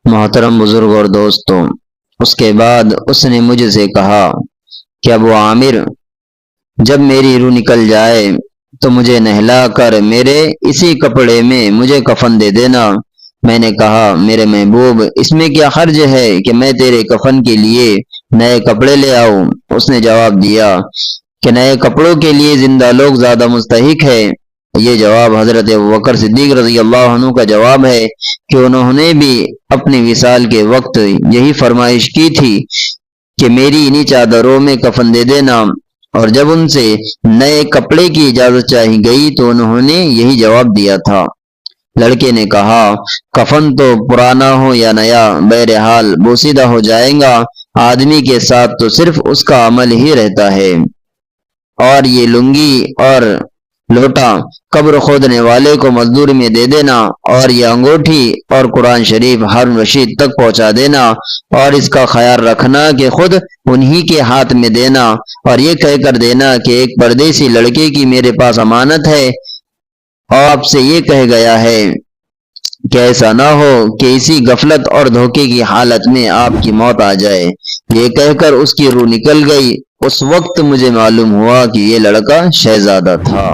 محترم بزرگ اور دوستوں، اس کے بعد اس نے مجھ سے کہا کہ ابو عامر، جب میری روح نکل جائے تو مجھے نہلا کر میرے اسی کپڑے میں مجھے کفن دے دینا۔ میں نے کہا میرے محبوب، اس میں کیا حرج ہے کہ میں تیرے کفن کے لیے نئے کپڑے لے آؤں؟ اس نے جواب دیا کہ نئے کپڑوں کے لیے زندہ لوگ زیادہ مستحق ہے۔ یہ جواب حضرت ابوبکر صدیق رضی اللہ عنہ کا جواب ہے کہ انہوں نے بھی اپنی وصال کے وقت یہی فرمائش کی تھی کہ میری انہی چادروں میں کفن دے دینا، اور جب ان سے نئے کپڑے کی اجازت چاہی گئی تو انہوں نے یہی جواب دیا تھا۔ لڑکے نے کہا کفن تو پرانا ہو یا نیا، بہرحال بوسیدہ ہو جائے گا، آدمی کے ساتھ تو صرف اس کا عمل ہی رہتا ہے، اور یہ لنگی اور لوٹا قبر کھودنے والے کو مزدوری میں دے دینا، اور یہ انگوٹھی اور قرآن شریف ہارون رشید تک پہنچا دینا، اور اس کا خیال رکھنا کہ خود انہی کے ہاتھ میں دینا، اور یہ کہہ کر دینا کہ ایک پردیسی لڑکے کی میرے پاس امانت ہے، اور آپ سے یہ کہہ گیا ہے کہ ایسا نہ ہو کہ اسی غفلت اور دھوکے کی حالت میں آپ کی موت آ جائے۔ یہ کہہ کر اس کی روح نکل گئی۔ اس وقت مجھے معلوم ہوا کہ یہ لڑکا شہزادہ تھا۔